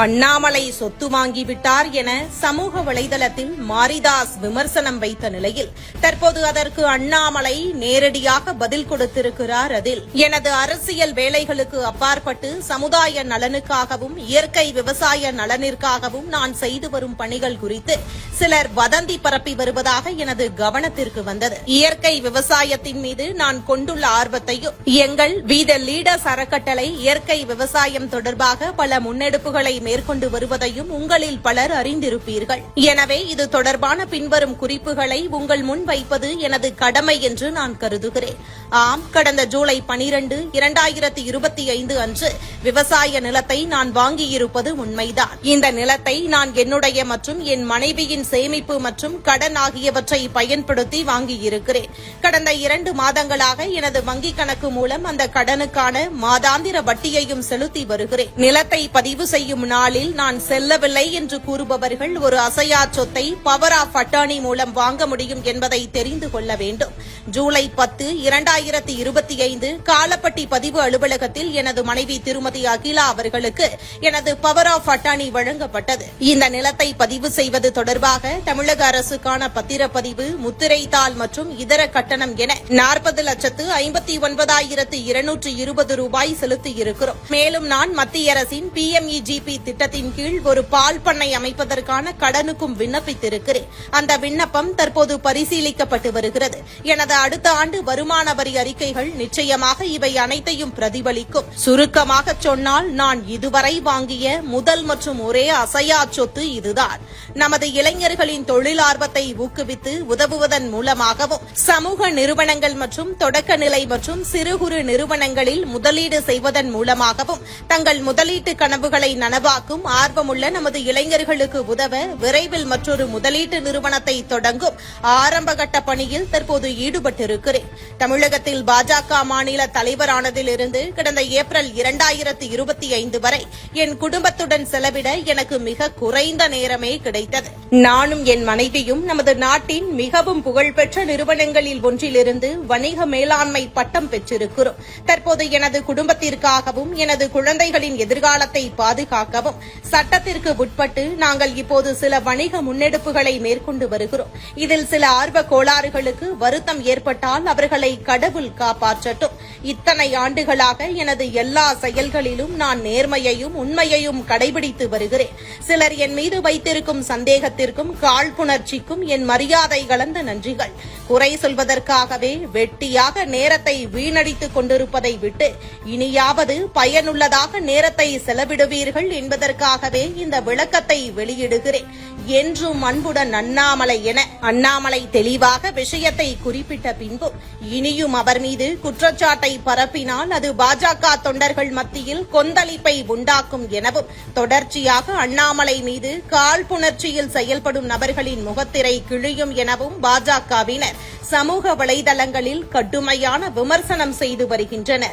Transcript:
அண்ணாமலை சொத்து வாங்கிவிட்டார் என சமூக வலைதளத்தில் மாரிதாஸ் விமர்சனம் வைத்த நிலையில் தற்போது அதற்கு அண்ணாமலை நேரடியாக பதில் கொடுத்திருக்கிறார். அதில் எனது அரசியல் வேலைகளுக்கு அப்பாற்பட்டு சமுதாய நலனுக்காகவும் இயற்கை விவசாய நலனிற்காகவும் நான் செய்து வரும் பணிகள் குறித்து சிலர் வதந்தி பரப்பி வருவதாக எனது கவனத்திற்கு வந்தது. இயற்கை விவசாயத்தின் மீது நான் கொண்டுள்ள ஆர்வத்தையும் எங்கள் வி த லீடர்ஸ் அறக்கட்டளை இயற்கை விவசாயம் தொடர்பாக பல முன்னெடுப்புகளை மேற்கொண்டு வருவதையும் உங்களில் பலர் அறிந்திருப்பீர்கள். எனவே இது தொடர்பான பின்வரும் குறிப்புகளை உங்கள் முன் வைப்பது எனது கடமை என்று நான் கருதுகிறேன். ஆம், கடந்த ஜூலை 12, 2025 அன்று விவசாய நிலத்தை நான் வாங்கியிருப்பது உண்மைதான். இந்த நிலத்தை நான் என்னுடைய மற்றும் என் மனைவியின் சேமிப்பு மற்றும் கடன் ஆகியவற்றை பயன்படுத்தி வாங்கியிருக்கிறேன். கடந்த 2 மாதங்களாக எனது வங்கிக் கணக்கு மூலம் அந்த கடனுக்கான மாதாந்திர வட்டியையும் செலுத்தி வருகிறேன். நிலத்தை பதிவு செய்யும் நாளில் நான் செல்லவில்லை என்று கூறுபவர்கள் ஒரு அசையா சொத்தை பவர் ஆஃப் அட்டர்னி மூலம் வாங்க முடியும் என்பதை தெரிந்து கொள்ள வேண்டும். ஜூலை 10, 2025 காலப்பட்டி பதிவு அலுவலகத்தில் எனது மனைவி திருமதி அகிலா அவர்களுக்கு எனது பவர் ஆஃப் அட்டர்னி வழங்கப்பட்டது. இந்த நிலத்தை பதிவு செய்வது தொடர்பாக தமிழக அரசுக்கான பத்திரப்பதிவு, முத்திரைத்தாள் மற்றும் இதர கட்டணம் என 40,59,220 ரூபாய் செலுத்தியிருக்கிறோம். மேலும் நான் மத்திய அரசின் PMEGP திட்டத்தின் கீழ் ஒரு பால் பண்ணை அமைப்பதற்கான கடனுக்கும் விண்ணப்பித்திருக்கிறேன். அந்த விண்ணப்பம் தற்போது பரிசீலிக்கப்பட்டு வருகிறது. எனது அடுத்த ஆண்டு வருமான வரி அறிக்கைகள் நிச்சயமாக இவை அனைத்தையும் பிரதிபலிக்கும். சுருக்கமாக சொன்னால் நான் இதுவரை வாங்கிய முதல் மற்றும் ஒரே அசையா சொத்து இதுதான். நமது இளைஞர்களின் தொழிலார்வத்தை ஊக்குவித்து உதவுவதன் மூலமாகவும் சமூக நிறுவனங்கள் மற்றும் தொடக்க நிலை மற்றும் சிறு குறு நிறுவனங்களில் முதலீடு செய்வதன் மூலமாகவும் தங்கள் முதலீட்டு கனவுகளை நனவாக்கும் ஆர்வமுள்ள நமது இளைஞர்களுக்கு உதவ விரைவில் மற்றொரு முதலீட்டு நிறுவனத்தை தொடங்கும் ஆரம்பகட்ட பணியில் தற்போது ஈடுபட்டிருக்கிறேன். தமிழகத்தில் பாஜக மாநில தலைவரானதிலிருந்து கடந்த ஏப்ரல் 2025 வரை என் குடும்பத்துடன் செலவிட எனக்கு மிக குறைந்த நேரமே கிடைத்தது. நானும் என் மனைவியும் நமது நாட்டின் மிகவும் புகழ்பெற்ற நிறுவனங்களில் ஒன்றிலிருந்து வணிக மேலாண்மை பட்டம் பெற்றிருக்கிறோம். தற்போது எனது குடும்பத்திற்காகவும் எனது குழந்தைகளின் எதிர்காலத்தை பாதுகாக்கவும் சட்டத்திற்கு உட்பட்டு நாங்கள் இப்போது சில வணிக முன்னெடுப்புகளை மேற்கொண்டு வருகிறோம். இதில் சில ஆர்வ கோளாறுகளுக்கு வருத்தம் ஏற்பட்டால் அவர்களை கடவுள் காப்பாற்றட்டும். இத்தனை ஆண்டுகளாக எனது எல்லா செயல்களிலும் நான் நேர்மையையும் உண்மையையும் கடைபிடித்து வருகிறேன். சிலர் என் மீது வைத்திருக்கும் சந்தேகத்திற்கும் காழ்ப்புணர்ச்சிக்கும் என் மரியாதை கலந்த நன்றிகள். குறை சொல்வதற்காகவே வெட்டியாக நேரத்தை வீணடித்துக் கொண்டிருப்பதை விட்டு இனியாவது பயனுள்ளதாக நேரத்தை செலவிடுவீர்கள் என்பதற்காகவே இந்த விளக்கத்தை வெளியிடுகிறேன். என்றும் அன்புடன் அண்ணாமலை என அண்ணாமலை தெளிவாக விஷயத்தை குறிப்பிட்ட பின்பும் இனியும் அவர் மீது குற்றச்சாட்டை பரப்பினால் அது பாஜக தொண்டர்கள் மத்தியில் கொந்தளிப்பை உண்டாக்கும் எனவும் தொடர்ச்சியாக அண்ணாமலை மீது காழ்ப்புணர்ச்சியில் செயல்படும் நபர்களின் முகத்திரை கிழியும் எனவும் பாஜகவினர் சமூக வலைதளங்களில் கடுமையான விமர்சனம் செய்து வருகின்றனர்.